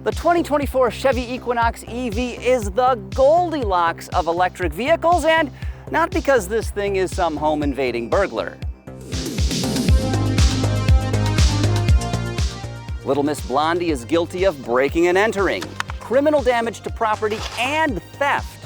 The 2024 Chevy Equinox EV is the Goldilocks of electric vehicles, and not because this thing is some home invading burglar. Little Miss Blondie is guilty of breaking and entering, criminal damage to property, and theft.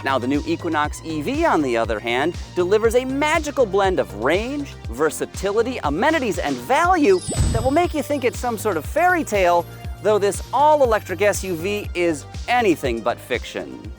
Now, the new Equinox EV, on the other hand, delivers a magical blend of range, versatility, amenities, and value that will make you think it's some sort of fairy tale, though this all-electric SUV is anything but fiction.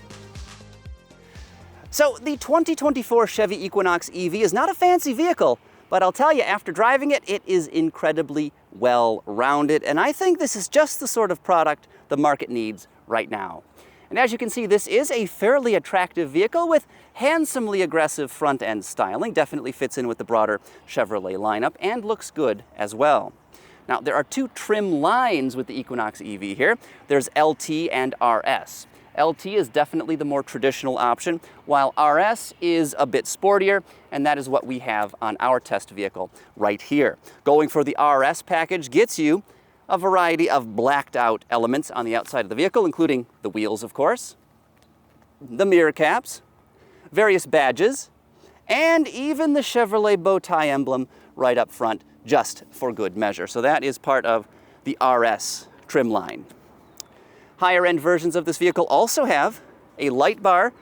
So, the 2024 Chevy Equinox EV is not a fancy vehicle, but I'll tell you, after driving it, it is incredibly well-rounded, and I think this is just the sort of product the market needs right now. And as you can see, this is a fairly attractive vehicle with handsomely aggressive front-end styling, definitely fits in with the broader Chevrolet lineup, and looks good as well. Now, there are two trim lines with the Equinox EV here. There's LT and RS. LT is definitely the more traditional option, while RS is a bit sportier, and that is what we have on our test vehicle right here. Going for the RS package gets you a variety of blacked out elements on the outside of the vehicle, including the wheels, of course, the mirror caps, various badges, and even the Chevrolet bow tie emblem right up front, just for good measure. So that is part of the RS trim line. Higher end versions of this vehicle also have a light bar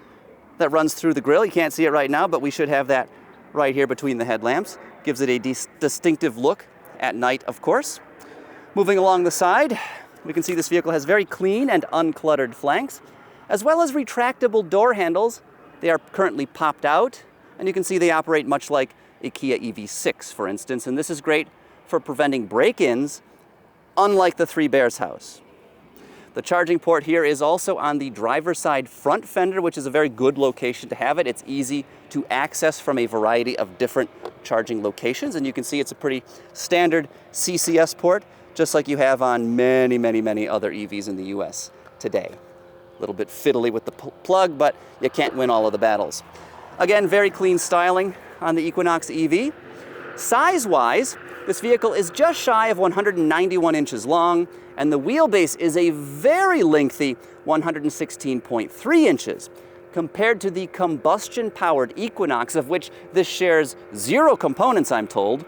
that runs through the grille. You can't see it right now, but we should have that right here between the headlamps. Gives it a distinctive look at night, of course. Moving along the side, we can see this vehicle has very clean and uncluttered flanks, as well as retractable door handles. They are currently popped out, and you can see they operate much like a Kia EV6, for instance, and this is great for preventing break-ins, unlike the Three Bears house. The charging port here is also on the driver's side front fender, which is a very good location to have it. It's easy to access from a variety of different charging locations, and you can see it's a pretty standard CCS port, just like you have on many, many, many other EVs in the US today. A little bit fiddly with the plug, but you can't win all of the battles. Again, very clean styling on the Equinox EV. Size-wise, this vehicle is just shy of 191 inches long, and the wheelbase is a very lengthy 116.3 inches. Compared to the combustion-powered Equinox, of which this shares 0 components, I'm told,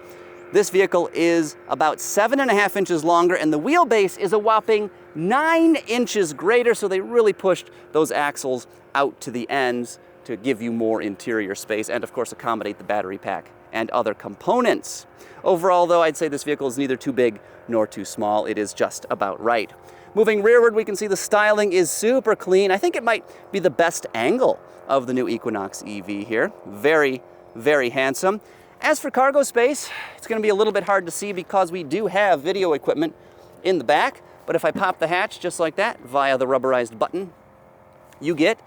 this vehicle is about 7.5 inches longer, and the wheelbase is a whopping 9 inches greater, so they really pushed those axles out to the ends to give you more interior space and, of course, accommodate the battery pack and other components. Overall, though, I'd say this vehicle is neither too big nor too small. It is just about right. Moving rearward, we can see the styling is super clean. I think it might be the best angle of the new Equinox EV here. Very, very handsome. As for cargo space, it's going to be a little bit hard to see because we do have video equipment in the back, but if I pop the hatch just like that via the rubberized button, you get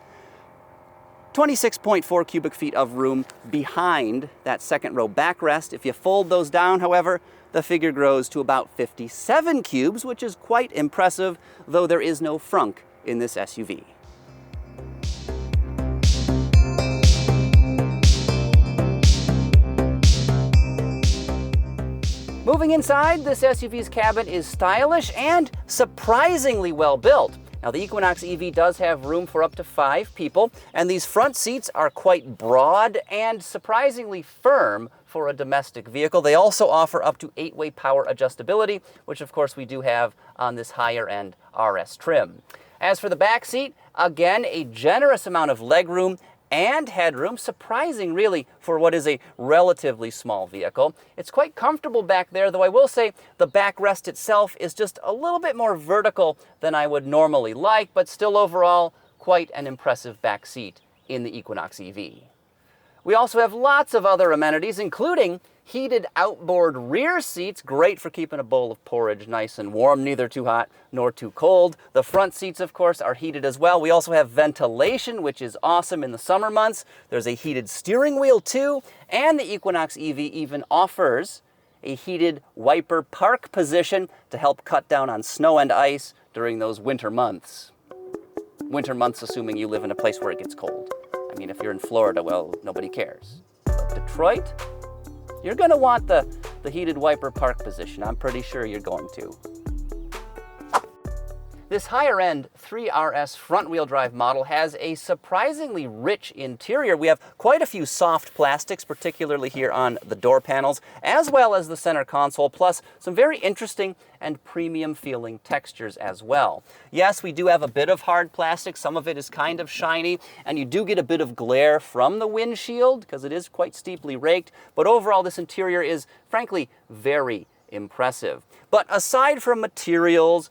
26.4 cubic feet of room behind that second row backrest. If you fold those down, however, the figure grows to about 57 cubes, which is quite impressive, though there is no frunk in this SUV. Moving inside, this SUV's cabin is stylish and surprisingly well built. Now, the Equinox EV does have room for up to 5 people, and these front seats are quite broad and surprisingly firm for a domestic vehicle. They also offer up to 8-way power adjustability, which of course we do have on this higher-end RS trim. As for the back seat, again, a generous amount of legroom and headroom, surprising really for what is a relatively small vehicle. It's quite comfortable back there, though I will say the backrest itself is just a little bit more vertical than I would normally like, but still overall quite an impressive back seat in the Equinox EV. We also have lots of other amenities, including heated outboard rear seats, great for keeping a bowl of porridge nice and warm, neither too hot nor too cold. The front seats, of course, are heated as well. We also have ventilation, which is awesome in the summer months. There's a heated steering wheel too, and the Equinox EV even offers a heated wiper park position to help cut down on snow and ice during those winter months. Winter months, assuming you live in a place where it gets cold. I mean, if you're in Florida, well, nobody cares. But Detroit, you're going to want the heated wiper park position. I'm pretty sure you're going to. This higher-end 3RS front-wheel drive model has a surprisingly rich interior. We have quite a few soft plastics, particularly here on the door panels, as well as the center console, plus some very interesting and premium-feeling textures as well. Yes, we do have a bit of hard plastic. Some of it is kind of shiny, and you do get a bit of glare from the windshield because it is quite steeply raked, but overall this interior is, frankly, very impressive. But aside from materials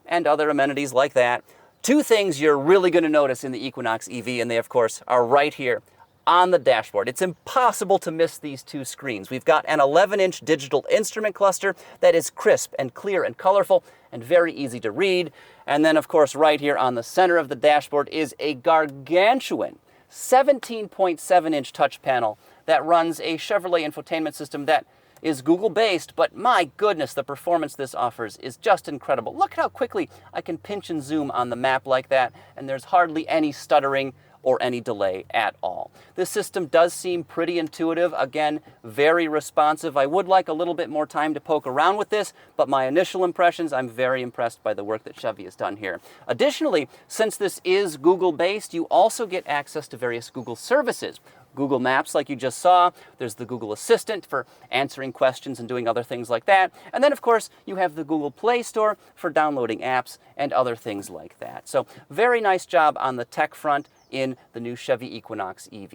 and other amenities like that, two things you're really going to notice in the Equinox EV, and they, of course, are right here on the dashboard. It's impossible to miss these two screens. We've got an 11-inch digital instrument cluster that is crisp and clear and colorful and very easy to read. And then, of course, right here on the center of the dashboard is a gargantuan 17.7-inch touch panel that runs a Chevrolet infotainment system that is Google-based, but my goodness, the performance this offers is just incredible. Look at how quickly I can pinch and zoom on the map like that, and there's hardly any stuttering or any delay at all. This system does seem pretty intuitive. Again, very responsive. I would like a little bit more time to poke around with this, but my initial impressions, I'm very impressed by the work that Chevy has done here. Additionally, since this is Google-based, you also get access to various Google services. Google Maps, like you just saw. There's the Google Assistant for answering questions and doing other things like that. And then, of course, you have the Google Play Store for downloading apps and other things like that. So very nice job on the tech front in the new Chevy Equinox EV.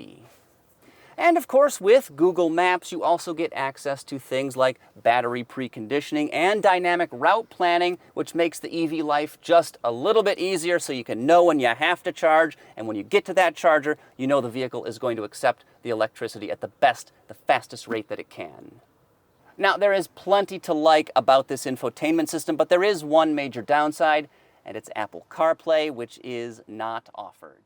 And of course, with Google Maps, you also get access to things like battery preconditioning and dynamic route planning, which makes the EV life just a little bit easier so you can know when you have to charge. And when you get to that charger, you know the vehicle is going to accept the electricity at the fastest rate that it can. Now, there is plenty to like about this infotainment system, but there is one major downside, and it's Apple CarPlay, which is not offered.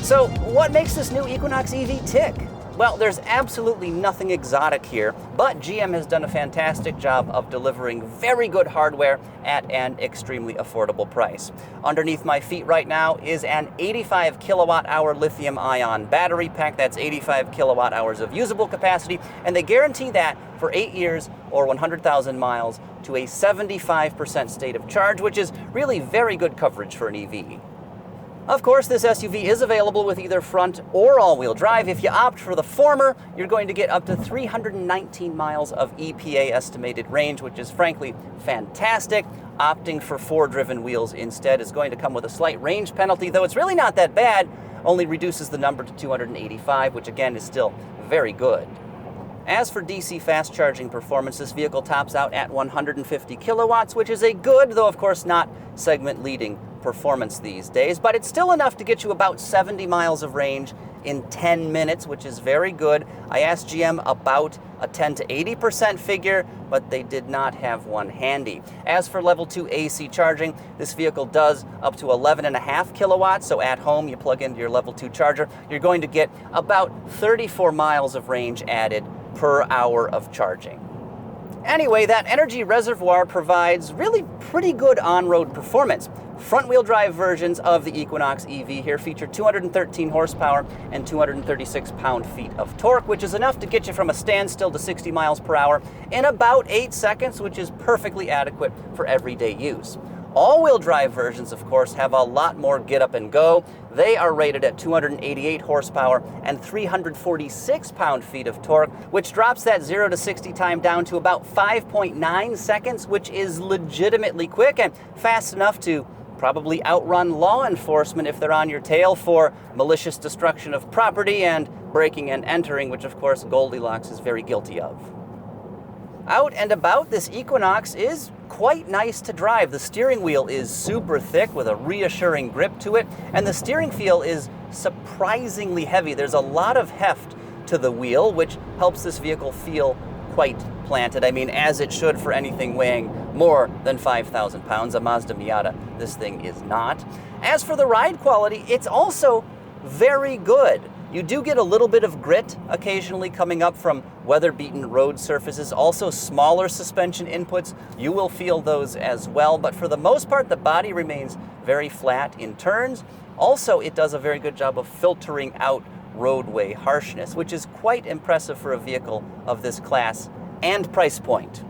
So what makes this new Equinox EV tick? Well, there's absolutely nothing exotic here, but GM has done a fantastic job of delivering very good hardware at an extremely affordable price. Underneath my feet right now is an 85 kilowatt-hour lithium-ion battery pack. That's 85 kilowatt-hours of usable capacity, and they guarantee that for 8 years or 100,000 miles to a 75% state of charge, which is really very good coverage for an EV. Of course, this SUV is available with either front or all-wheel drive. If you opt for the former, you're going to get up to 319 miles of EPA estimated range, which is frankly fantastic. Opting for 4-driven wheels instead is going to come with a slight range penalty, though it's really not that bad, only reduces the number to 285, which again is still very good. As for DC fast charging performance, this vehicle tops out at 150 kilowatts, which is a good, though of course not segment-leading performance these days, but it's still enough to get you about 70 miles of range in 10 minutes, which is very good. I asked GM about a 10 to 80% figure, but they did not have one handy. As for level 2 AC charging, this vehicle does up to 11.5 kilowatts, so at home you plug into your level 2 charger, you're going to get about 34 miles of range added per hour of charging. Anyway, that energy reservoir provides really pretty good on-road performance. Front-wheel drive versions of the Equinox EV here feature 213 horsepower and 236 pound-feet of torque, which is enough to get you from a standstill to 60 miles per hour in about 8 seconds, which is perfectly adequate for everyday use. All-wheel drive versions, of course, have a lot more get up and go. They are rated at 288 horsepower and 346 pound-feet of torque, which drops that 0 to 60 time down to about 5.9 seconds, which is legitimately quick and fast enough to probably outrun law enforcement if they're on your tail for malicious destruction of property and breaking and entering, which of course Goldilocks is very guilty of. Out and about, this Equinox is quite nice to drive. The steering wheel is super thick with a reassuring grip to it, and the steering feel is surprisingly heavy. There's a lot of heft to the wheel, which helps this vehicle feel quite planted. I mean, as it should for anything weighing more than 5,000 pounds. A Mazda Miata, this thing is not. As for the ride quality, it's also very good. You do get a little bit of grit occasionally coming up from weather-beaten road surfaces, also smaller suspension inputs. You will feel those as well, but for the most part, the body remains very flat in turns. Also, it does a very good job of filtering out roadway harshness, which is quite impressive for a vehicle of this class and price point.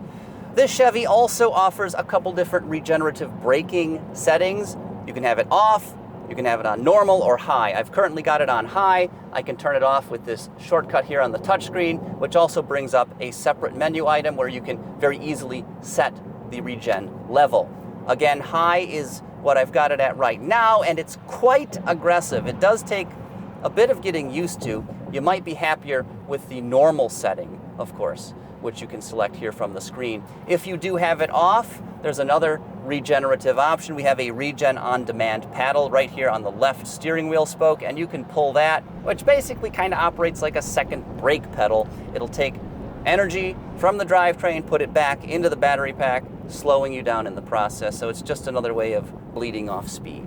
This Chevy also offers a couple different regenerative braking settings. You can have it off, you can have it on normal or high. I've currently got it on high. I can turn it off with this shortcut here on the touchscreen, which also brings up a separate menu item where you can very easily set the regen level. Again, high is what I've got it at right now, and it's quite aggressive. It does take a bit of getting used to. You might be happier with the normal setting, of course, which you can select here from the screen. If you do have it off, there's another regenerative option. We have a Regen On Demand paddle right here on the left steering wheel spoke, and you can pull that, which basically kind of operates like a second brake pedal. It'll take energy from the drivetrain, put it back into the battery pack, slowing you down in the process. So it's just another way of bleeding off speed.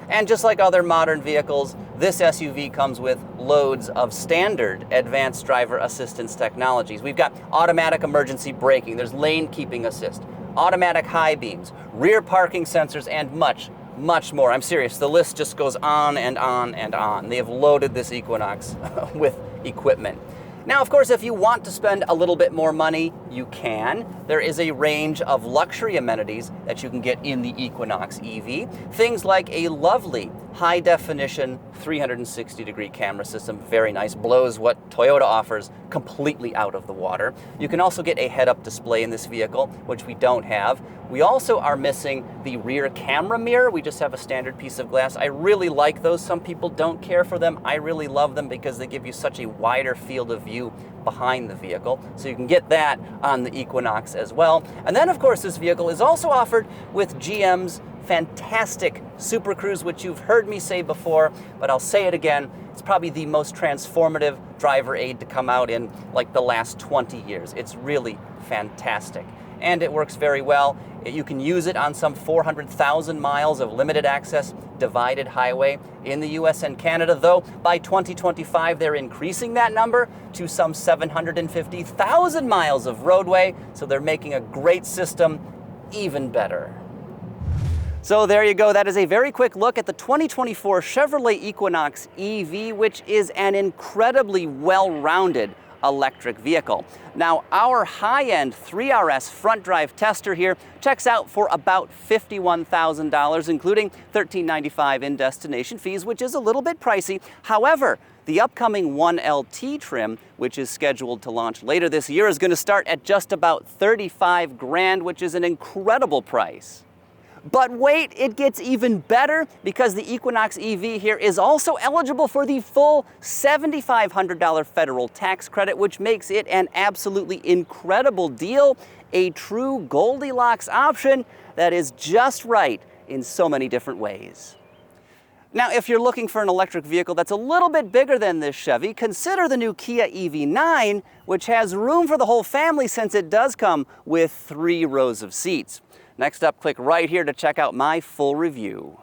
And just like other modern vehicles, this SUV comes with loads of standard advanced driver assistance technologies. We've got automatic emergency braking, there's lane keeping assist, automatic high beams, rear parking sensors, and much, much more. I'm serious, the list just goes on and on and on. They have loaded this Equinox with equipment. Now, of course, if you want to spend a little bit more money, you can. There is a range of luxury amenities that you can get in the Equinox EV. Things like a lovely high-definition 360-degree camera system, very nice, blows what Toyota offers completely out of the water. You can also get a head-up display in this vehicle, which we don't have. We also are missing the rear camera mirror. We just have a standard piece of glass. I really like those. Some people don't care for them. I really love them because they give you such a wider field of view behind the vehicle. So you can get that on the Equinox as well. And then, of course, this vehicle is also offered with GM's fantastic Super Cruise, which you've heard me say before, but I'll say it again. It's probably the most transformative driver aid to come out in like the last 20 years. It's really fantastic. And it works very well. You can use it on some 400,000 miles of limited access divided highway in the US and Canada, though by 2025 they're increasing that number to some 750,000 miles of roadway, so they're making a great system even better. So there you go. That is a very quick look at the 2024 Chevrolet Equinox EV, which is an incredibly well-rounded electric vehicle. Now, our high-end 3RS front drive tester here checks out for about $51,000, including $13.95 in destination fees, which is a little bit pricey. However, the upcoming 1LT trim, which is scheduled to launch later this year, is going to start at just about $35,000, which is an incredible price. But wait, it gets even better because the Equinox EV here is also eligible for the full $7,500 federal tax credit, which makes it an absolutely incredible deal, a true Goldilocks option that is just right in so many different ways. Now, if you're looking for an electric vehicle that's a little bit bigger than this Chevy, consider the new Kia EV9, which has room for the whole family since it does come with 3 rows of seats. Next up, click right here to check out my full review.